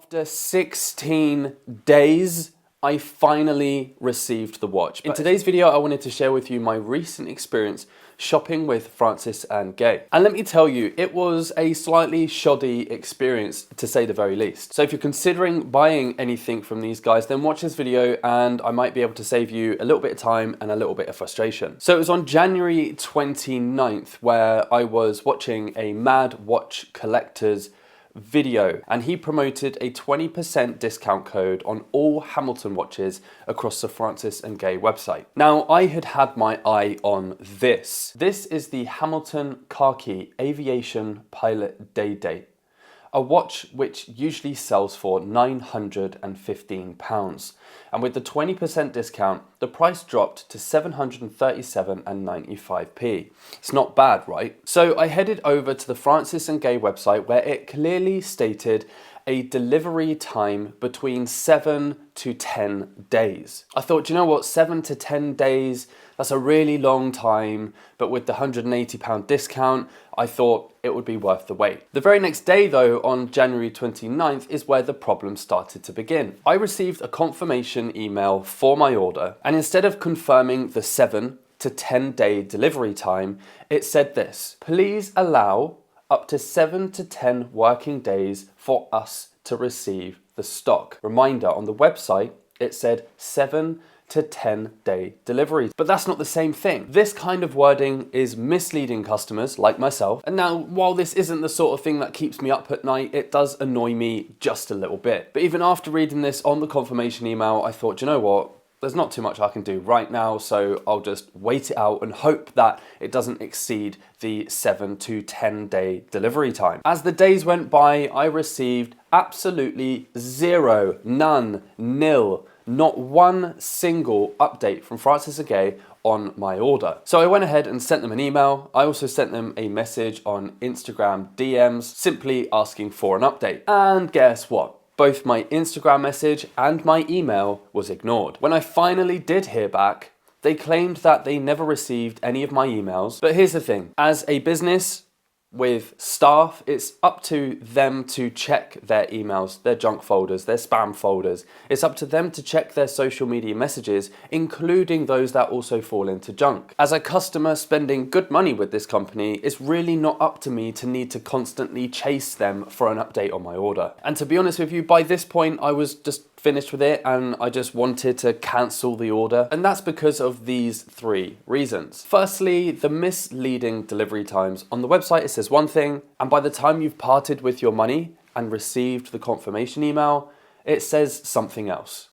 After 16 days, I finally received the watch. In today's video, I wanted to share with you my recent experience shopping with Francis and Gaye. And let me tell you, it was a slightly shoddy experience, to say the very least. So if you're considering buying anything from these guys, then watch this video and I might be able to save you a little bit of time and a little bit of frustration. So it was on January 29th where I was watching a Mad Watch Collector's video, and he promoted a 20% discount code on all Hamilton watches across the Francis and Gaye website. Now, I had my eye on this. This is the Hamilton Khaki Aviation Pilot Day Date, a watch which usually sells for £915. And with the 20% discount, the price dropped to £737.95. It's not bad, right? So I headed over to the Francis and Gaye website where it clearly stated a delivery time between 7 to 10 days. I thought, you know what, 7 to 10 days, that's a really long time, but with the £180 discount, I thought it would be worth the wait. The very next day though, on January 29th, is where the problem started to begin. I received a confirmation email for my order, and instead of confirming the 7 to 10 day delivery time, it said this: please allow up to 7 to 10 working days for us to receive the stock. Reminder, on the website, it said 7 to 10 day deliveries, but that's not the same thing. This kind of wording is misleading customers like myself. And now, while this isn't the sort of thing that keeps me up at night, it does annoy me just a little bit. But even after reading this on the confirmation email, I thought, you know what? There's not too much I can do right now, so I'll just wait it out and hope that it doesn't exceed the 7 to 10 day delivery time. As the days went by, I received absolutely zero, none, nil, not one single update from Francis and Gaye on my order. So I went ahead and sent them an email. I also sent them a message on Instagram DMs, simply asking for an update. And guess what? Both my Instagram message and my email was ignored. When I finally did hear back, they claimed that they never received any of my emails. But here's the thing, as a business with staff, it's up to them to check their emails, their junk folders, their spam folders. It's up to them to check their social media messages, including those that also fall into junk. As a customer spending good money with this company, it's really not up to me to need to constantly chase them for an update on my order. And to be honest with you, by this point, I was just finished with it and I just wanted to cancel the order. And that's because of these three reasons. Firstly, the misleading delivery times. On the website, it says one thing, and by the time you've parted with your money and received the confirmation email, it says something else.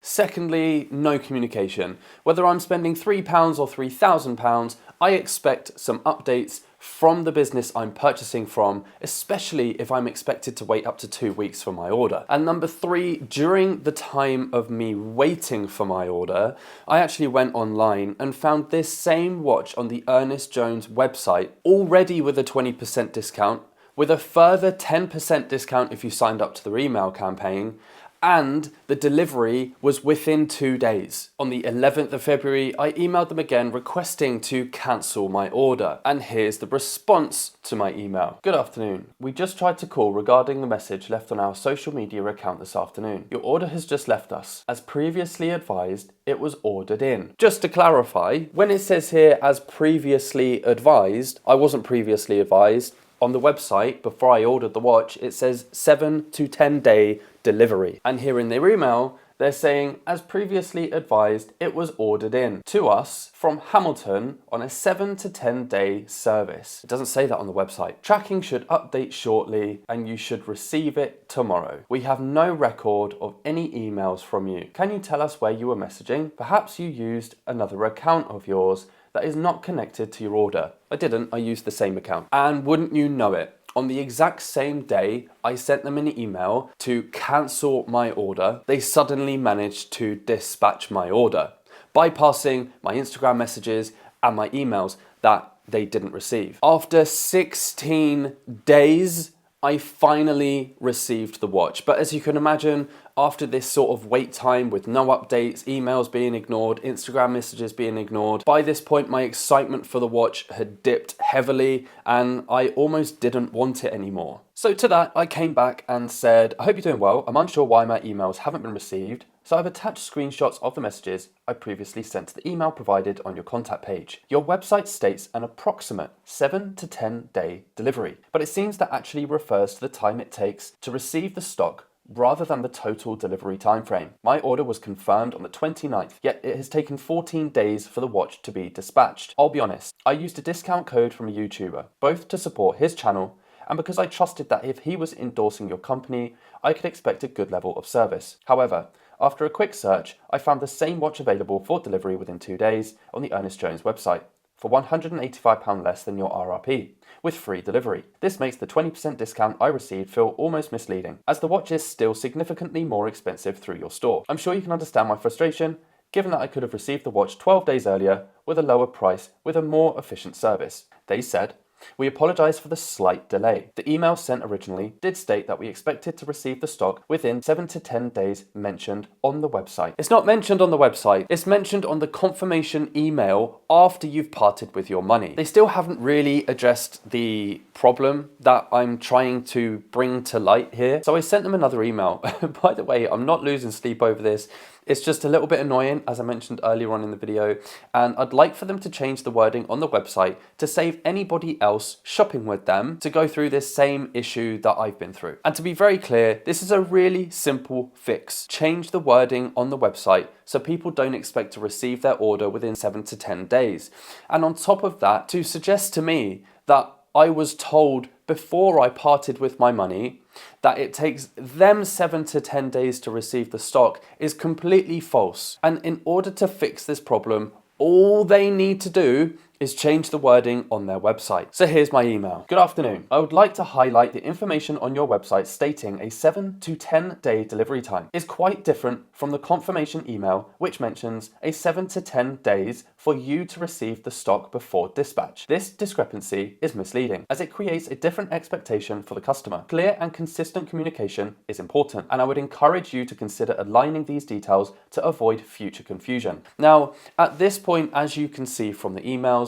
Secondly, no communication. Whether I'm spending £3 or £3,000, I expect some updates from the business I'm purchasing from, especially if I'm expected to wait up to 2 weeks for my order. And number three, during the time of me waiting for my order, I actually went online and found this same watch on the Ernest Jones website, already with a 20% discount, with a further 10% discount if you signed up to their email campaign, and the delivery was within 2 days. On the 11th of February, I emailed them again requesting to cancel my order. And here's the response to my email. Good afternoon. We just tried to call regarding the message left on our social media account this afternoon. Your order has just left us. As previously advised, it was ordered in. Just to clarify, when it says here as previously advised, I wasn't previously advised. On the website, before I ordered the watch, it says 7 to 10 day delivery. And here in their email, they're saying, as previously advised, it was ordered in to us from Hamilton on a 7 to 10 day service. It doesn't say that on the website. Tracking should update shortly and you should receive it tomorrow. We have no record of any emails from you. Can you tell us where you were messaging? Perhaps you used another account of yours that is not connected to your order. I didn't, I used the same account. And wouldn't you know it, on the exact same day I sent them an email to cancel my order, they suddenly managed to dispatch my order, bypassing my Instagram messages and my emails that they didn't receive. After 16 days, I finally received the watch. But as you can imagine, after this sort of wait time with no updates, emails being ignored, Instagram messages being ignored, by this point my excitement for the watch had dipped heavily and I almost didn't want it anymore. So to that, I came back and said, I hope you're doing well. I'm unsure why my emails haven't been received. So I've attached screenshots of the messages I previously sent to the email provided on your contact page. Your website states an approximate 7 to 10 day delivery, but it seems that actually refers to the time it takes to receive the stock rather than the total delivery timeframe. My order was confirmed on the 29th, yet it has taken 14 days for the watch to be dispatched. I'll be honest, I used a discount code from a YouTuber, both to support his channel and because I trusted that if he was endorsing your company, I could expect a good level of service. However, after a quick search, I found the same watch available for delivery within 2 days on the Ernest Jones website for £185 less than your RRP, with free delivery. This makes the 20% discount I received feel almost misleading, as the watch is still significantly more expensive through your store. I'm sure you can understand my frustration, given that I could have received the watch 12 days earlier with a lower price with a more efficient service. They said, "We apologise for the slight delay. The email sent originally did state that we expected to receive the stock within 7 to 10 days mentioned on the website." It's not mentioned on the website, it's mentioned on the confirmation email after you've parted with your money. They still haven't really addressed the problem that I'm trying to bring to light here. So I sent them another email. By the way, I'm not losing sleep over this. It's just a little bit annoying, as I mentioned earlier on in the video, and I'd like for them to change the wording on the website to save anybody else shopping with them to go through this same issue that I've been through. And to be very clear, this is a really simple fix. Change the wording on the website so people don't expect to receive their order within 7 to 10 days. And on top of that, to suggest to me that I was told before I parted with my money that it takes them 7 to 10 days to receive the stock is completely false. And in order to fix this problem, all they need to do is change the wording on their website. So here's my email. Good afternoon. I would like to highlight the information on your website stating a 7 to 10 day delivery time is quite different from the confirmation email, which mentions a 7 to 10 days for you to receive the stock before dispatch. This discrepancy is misleading as it creates a different expectation for the customer. Clear and consistent communication is important, and I would encourage you to consider aligning these details to avoid future confusion. Now, at this point, as you can see from the emails,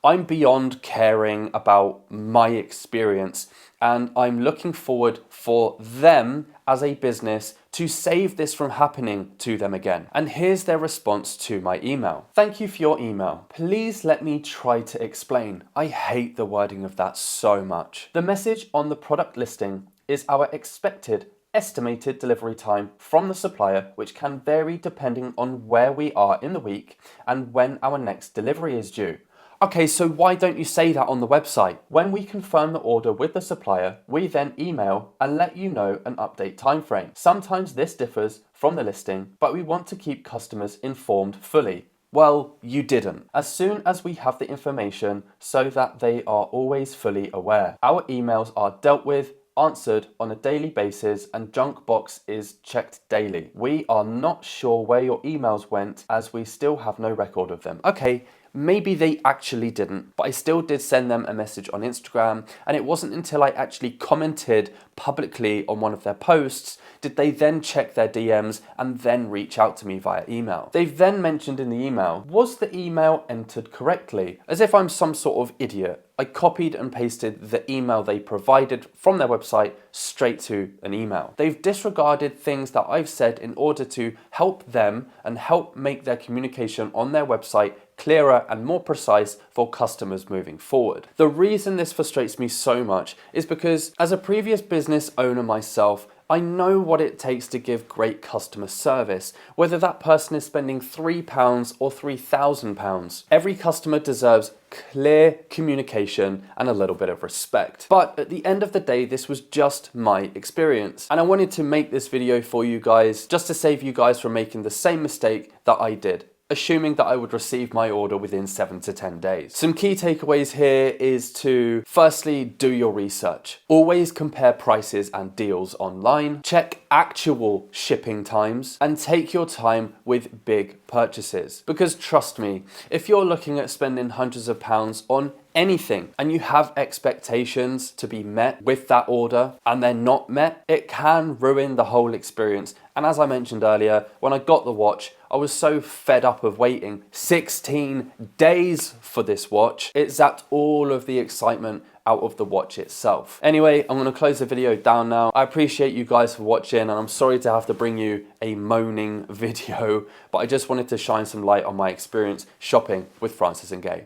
I'm beyond caring about my experience, and I'm looking forward for them as a business to save this from happening to them again. And here's their response to my email. "Thank you for your email. Please let me try to explain. I hate the wording of that so much. The message on the product listing is our expected estimated delivery time from the supplier, which can vary depending on where we are in the week and when our next delivery is due." Okay, so why don't you say that on the website? When we confirm the order with the supplier, we then email and let you know an update timeframe. Sometimes this differs from the listing, but we want to keep customers informed fully. Well, you didn't. As soon as we have the information so that they are always fully aware, our emails are dealt with, answered on a daily basis, and junk box is checked daily. We are not sure where your emails went as we still have no record of them. Okay, maybe they actually didn't, but I still did send them a message on Instagram, and it wasn't until I actually commented publicly on one of their posts did they then check their DMs and then reach out to me via email. They've then mentioned in the email, was the email entered correctly? As if I'm some sort of idiot. I copied and pasted the email they provided from their website straight to an email. They've disregarded things that I've said in order to help them and help make their communication on their website clearer and more precise for customers moving forward. The reason this frustrates me so much is because as a previous business owner myself, I know what it takes to give great customer service, whether that person is spending £3 or £3,000. Every customer deserves clear communication and a little bit of respect. But at the end of the day, this was just my experience. And I wanted to make this video for you guys, just to save you guys from making the same mistake that I did, assuming that I would receive my order within 7 to 10 days. Some key takeaways here is to firstly, do your research. Always compare prices and deals online. Check actual shipping times and take your time with big purchases. Because trust me, if you're looking at spending hundreds of pounds on anything and you have expectations to be met with that order and they're not met, it can ruin the whole experience And as I mentioned earlier, when I got the watch, I was so fed up of waiting 16 days for this watch, it zapped all of the excitement out of the watch itself. Anyway, I'm gonna close the video down now. I appreciate you guys for watching, and I'm sorry to have to bring you a moaning video, but I just wanted to shine some light on my experience shopping with Francis & Gaye.